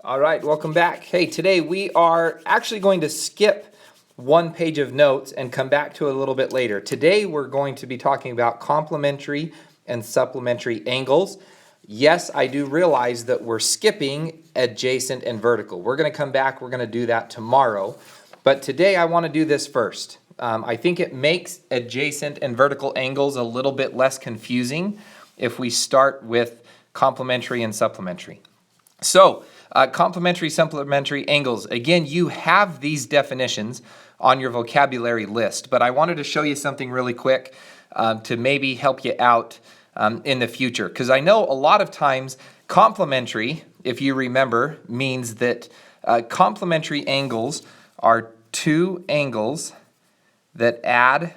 All right, welcome back. Hey, today we are actually going to skip one page of notes and come back to it a little bit later. Today we're going to be talking about complementary and supplementary angles. Yes, I do realize that we're skipping adjacent and vertical. We're going to come back, we're going to do that tomorrow. But today I want to do this first. I think it makes adjacent and vertical angles a little bit less confusing if we start with complementary and supplementary. So, complementary, supplementary angles. Again, you have these definitions on your vocabulary list, but I wanted to show you something really quick to maybe help you out in the future. Because I know a lot of times complementary, if you remember, means that complementary angles are two angles that add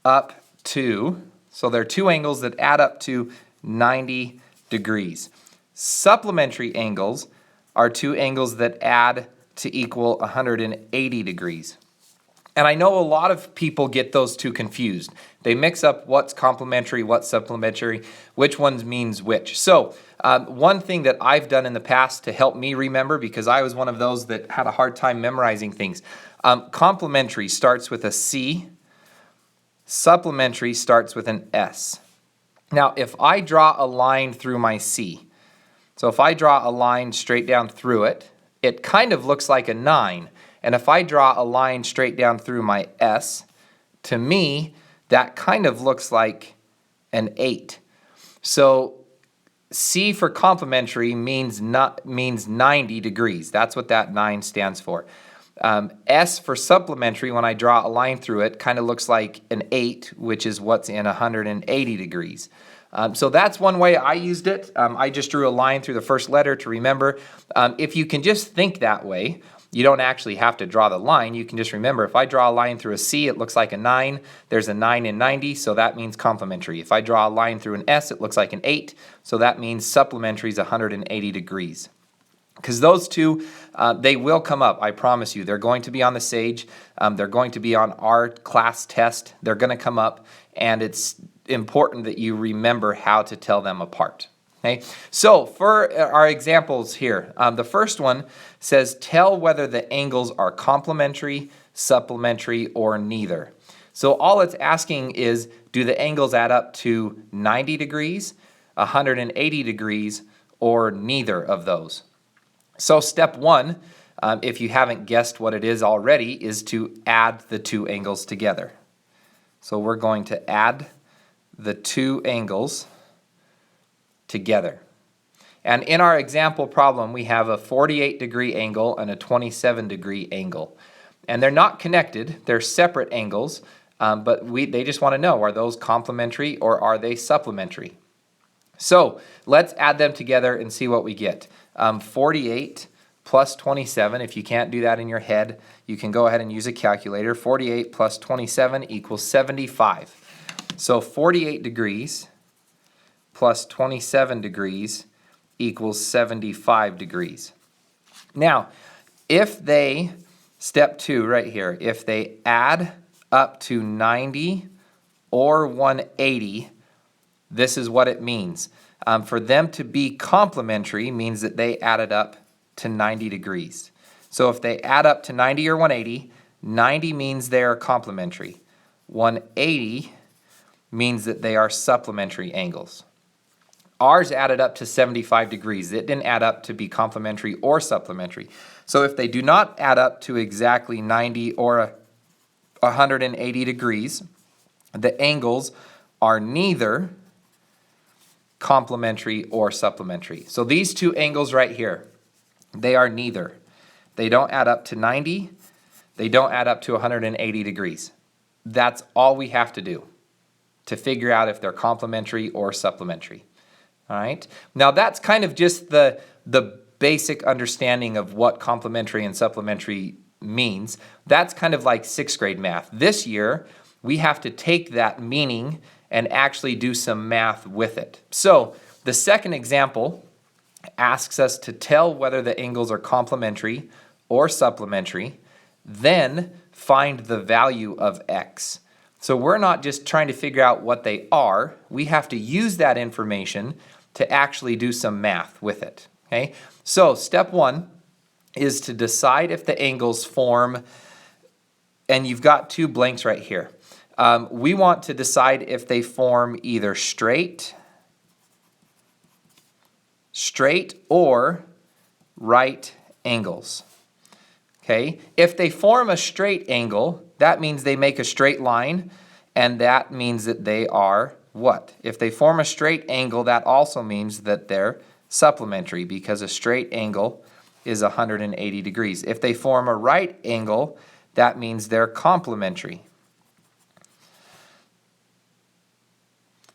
up to, so they're two angles that add up to 90 degrees. Supplementary angles are two angles that add to equal 180 degrees. And I know a lot of people get those two confused. They mix up what's complementary, what's supplementary, which ones means which. So one thing that I've done in the past to help me remember, because I was one of those that had a hard time memorizing things, complementary starts with a C, supplementary starts with an S. Now, if I draw a line through my C, so if I draw a line straight down through it, it kind of looks like a 9. And if I draw a line straight down through my S, to me, that kind of looks like an 8. So C for complementary means 90 degrees. That's what that 9 stands for. S for supplementary, when I draw a line through it, kind of looks like an 8, which is what's in 180 degrees. So that's one way I used it. I just drew a line through the first letter to remember. If you can just think that way, you don't actually have to draw the line. You can just remember, if I draw a line through a C, it looks like a 9. There's a 9 in 90, so that means complementary. If I draw a line through an S, it looks like an 8, so that means supplementary is 180 degrees. Because those two, they will come up, I promise you. They're going to be on the Sage. They're going to be on our class test. They're going to come up, and it's important that you remember how to tell them apart. Okay? So for our examples here, the first one says, tell whether the angles are complementary, supplementary, or neither. So all it's asking is, do the angles add up to 90 degrees, 180 degrees, or neither of those? So step one, if you haven't guessed what it is already, is to add the two angles together. So we're going to add the two angles together. And in our example problem, we have a 48-degree angle and a 27-degree angle. And they're not connected, they're separate angles, but they just want to know, are those complementary or are they supplementary? So let's add them together and see what we get. 48 plus 27, if you can't do that in your head, you can go ahead and use a calculator. 48 plus 27 equals 75. So 48 degrees plus 27 degrees equals 75 degrees. Now, if they, step 2 right here, if they add up to 90 or 180, this is what it means. For them to be complementary means that they added up to 90 degrees. So if they add up to 90 or 180, 90 means they are complementary. 180 means that they are supplementary angles. Ours added up to 75 degrees. It didn't add up to be complementary or supplementary. So if they do not add up to exactly 90 or 180 degrees, the angles are neither complementary or supplementary. So these two angles right here, they are neither. They don't add up to 90. They don't add up to 180 degrees. That's all we have to do to figure out if they're complementary or supplementary. All right. Now that's kind of just the basic understanding of what complementary and supplementary means. That's kind of like 6th grade math. This year, we have to take that meaning and actually do some math with it. So the second example asks us to tell whether the angles are complementary or supplementary, then find the value of x. So we're not just trying to figure out what they are. We have to use that information to actually do some math with it. Okay, so step one is to decide if the angles form, and you've got two blanks right here. We want to decide if they form either straight, or right angles. Okay, if they form a straight angle, that means they make a straight line, and that means that they are what? If they form a straight angle, that also means that they're supplementary, because a straight angle is 180 degrees. If they form a right angle, that means they're complementary.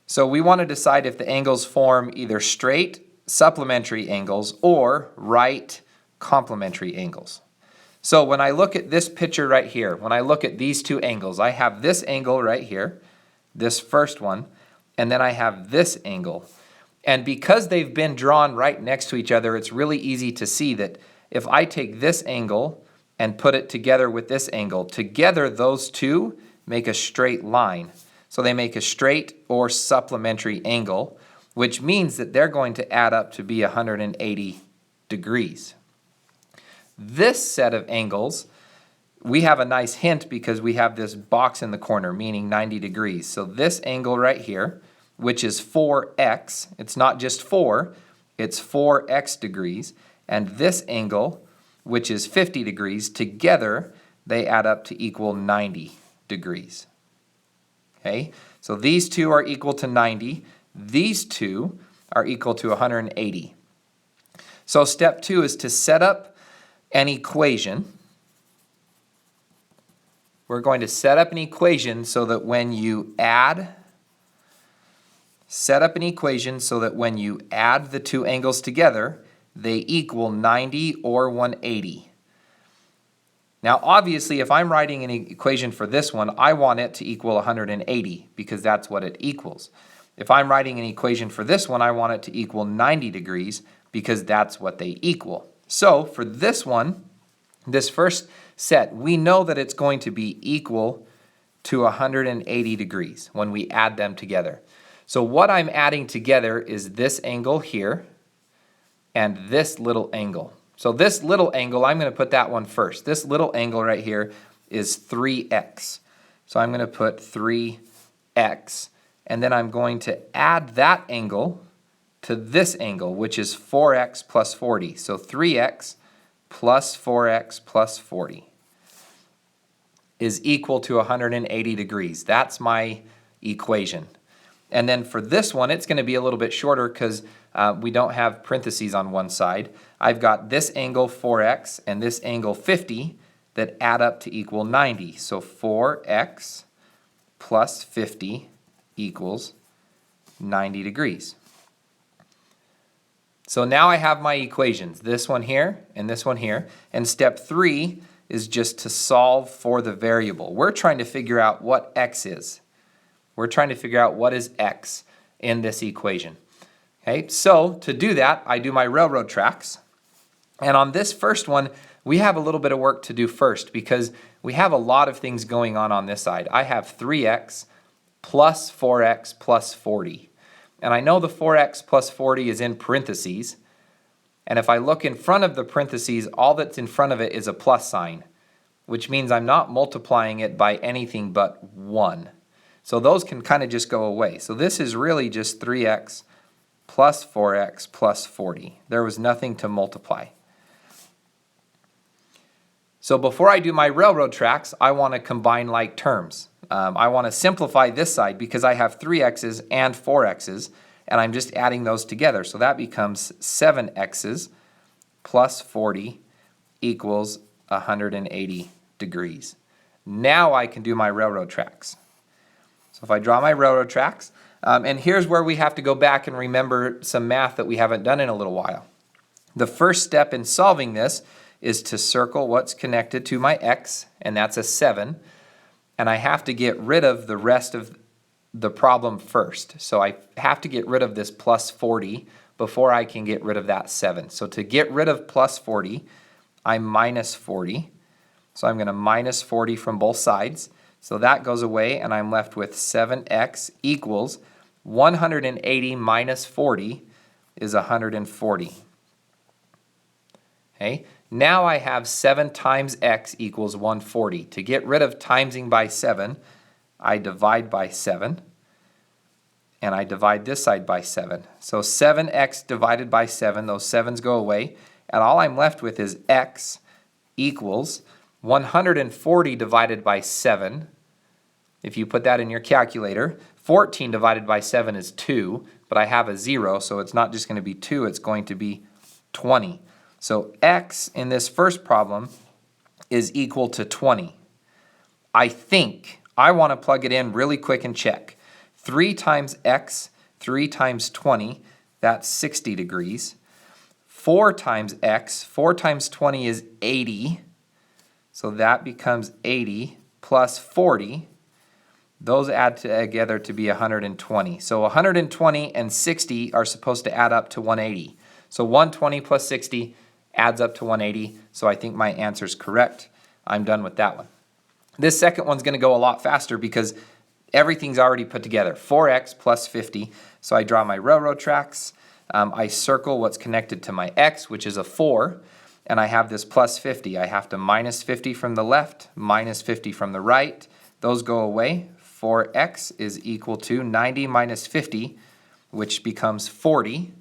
So we want to decide if the angles form either straight, supplementary angles, or right, complementary angles. So when I look at this picture right here, when I look at these two angles, I have this angle right here, this first one, and then I have this angle. And because they've been drawn right next to each other, it's really easy to see that if I take this angle and put it together with this angle, together those two make a straight line. So they make a straight or supplementary angle, which means that they're going to add up to be 180 degrees. This set of angles, we have a nice hint because we have this box in the corner, meaning 90 degrees. So this angle right here, which is 4x, it's not just 4, it's 4x degrees, and this angle, which is 50 degrees, together they add up to equal 90 degrees. Okay, so these two are equal to 90, these two are equal to 180. So step two is to set up an equation. We're going to set up an equation so that when you add the two angles together, they equal 90 or 180. Now obviously if I'm writing an equation for this one, I want it to equal 180 because that's what it equals. If I'm writing an equation for this one, I want it to equal 90 degrees because that's what they equal. So for this one, this first set, we know that it's going to be equal to 180 degrees when we add them together. So what I'm adding together is this angle here and this little angle. So this little angle, I'm going to put that one first. This little angle right here is 3x. So I'm going to put 3x, and then I'm going to add that angle to this angle, which is 4x plus 40. So 3x plus 4x plus 40 is equal to 180 degrees. That's my equation. And then for this one, it's going to be a little bit shorter because we don't have parentheses on one side. I've got this angle 4x and this angle 50 that add up to equal 90. So 4x plus 50 equals 90 degrees. So now I have my equations, this one here and this one here. And step three is just to solve for the variable. We're trying to figure out what x is. We're trying to figure out what is x in this equation. Okay, so to do that, I do my railroad tracks. And on this first one, we have a little bit of work to do first because we have a lot of things going on this side. I have 3x plus 4x plus 40. And I know the 4x plus 40 is in parentheses. And if I look in front of the parentheses, all that's in front of it is a plus sign, which means I'm not multiplying it by anything but 1. So those can kind of just go away. So this is really just 3x plus 4x plus 40. There was nothing to multiply. So before I do my railroad tracks, I want to combine like terms. I want to simplify this side because I have 3x's and 4x's, and I'm just adding those together. So that becomes 7x's plus 40 equals 180 degrees. Now I can do my railroad tracks. So if I draw my railroad tracks, and here's where we have to go back and remember some math that we haven't done in a little while. The first step in solving this is to circle what's connected to my x, and that's a 7. And I have to get rid of the rest of the problem first. So I have to get rid of this plus 40 before I can get rid of that 7. So to get rid of plus 40, I'm minus 40. So I'm going to minus 40 from both sides. So that goes away, and I'm left with 7x equals 180 minus 40 is 140. Okay, now I have 7 times x equals 140. To get rid of timesing by 7, I divide by 7, and I divide this side by 7. So 7x divided by 7, those 7's go away, and all I'm left with is x equals 140 divided by 7. If you put that in your calculator, 14 divided by 7 is 2, but I have a 0, so it's not just going to be 2, it's going to be 20. So x in this first problem is equal to 20. I think I want to plug it in really quick and check. 3 times x, 3 times 20, that's 60 degrees. 4 times x, 4 times 20 is 80. So that becomes 80 plus 40. Those add together to be 120. So 120 and 60 are supposed to add up to 180. So 120 plus 60 adds up to 180. So I think my answer is correct. I'm done with that one. This second one's going to go a lot faster because everything's already put together. 4x plus 50. So I draw my railroad tracks. I circle what's connected to my x, which is a 4. And I have this plus 50. I have to minus 50 from the left, minus 50 from the right. Those go away. 4x is equal to 90 minus 50, which becomes 40.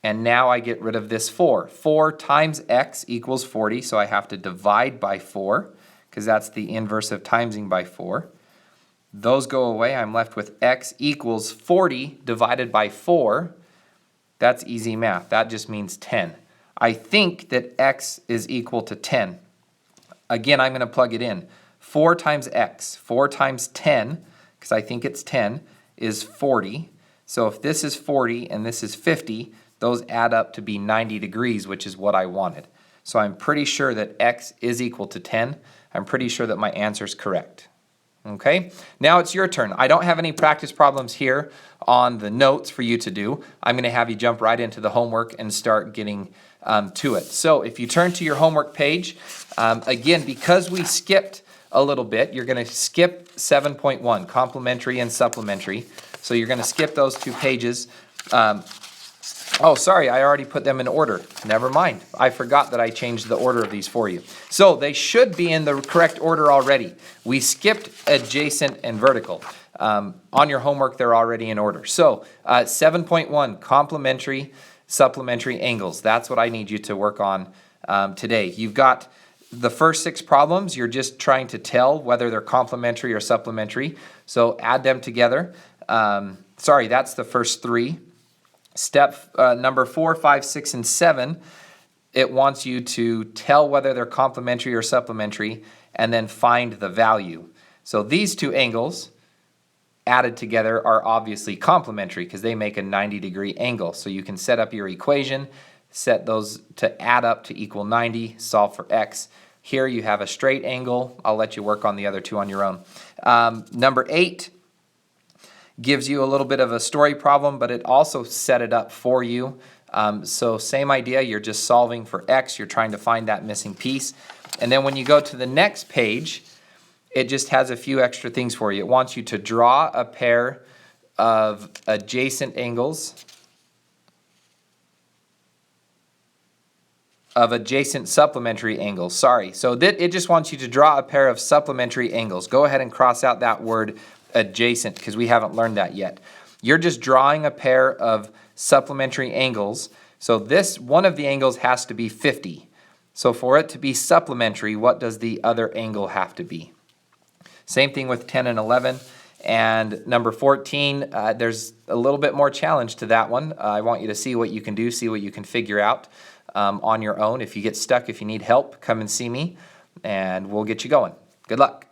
And now I get rid of this 4. 4 times x equals 40, so I have to divide by 4, because that's the inverse of timesing by 4. Those go away. I'm left with x equals 40 divided by 4. That's easy math. That just means 10. I think that x is equal to 10. Again, I'm going to plug it in. 4 times x, 4 times 10, because I think it's 10, is 40. So if this is 40 and this is 50, those add up to be 90 degrees, which is what I wanted. So I'm pretty sure that x is equal to 10. I'm pretty sure that my answer is correct. Okay, now it's your turn. I don't have any practice problems here on the notes for you to do. I'm going to have you jump right into the homework and start getting to it. So if you turn to your homework page, again, because we skipped a little bit, you're going to skip 7.1, complementary and supplementary. So you're going to skip those 2 pages. Oh, sorry, I already put them in order. Never mind. I forgot that I changed the order of these for you. So they should be in the correct order already. We skipped adjacent and vertical. On your homework, they're already in order. So 7.1, complementary, supplementary angles. That's what I need you to work on today. You've got the first 6 problems. You're just trying to tell whether they're complementary or supplementary. So add them together. Sorry, that's the first 3. Step number 4, 5, 6, and 7, it wants you to tell whether they're complementary or supplementary and then find the value. So these 2 angles added together are obviously complementary because they make a 90-degree angle. So you can set up your equation, set those to add up to equal 90, solve for x. Here you have a straight angle. I'll let you work on the other 2 on your own. Number 8 gives you a little bit of a story problem, but it also set it up for you. So same idea, you're just solving for x, you're trying to find that missing piece. And then when you go to the next page, it just has a few extra things for you. It wants you to draw a pair of adjacent angles, of adjacent supplementary angles, sorry. So it just wants you to draw a pair of supplementary angles. Go ahead and cross out that word adjacent because we haven't learned that yet. You're just drawing a pair of supplementary angles. So this one of the angles has to be 50. So for it to be supplementary, what does the other angle have to be? Same thing with 10 and 11. And number 14, there's a little bit more challenge to that one. I want you to see what you can do, see what you can figure out on your own. If you get stuck, if you need help, come and see me and we'll get you going. Good luck.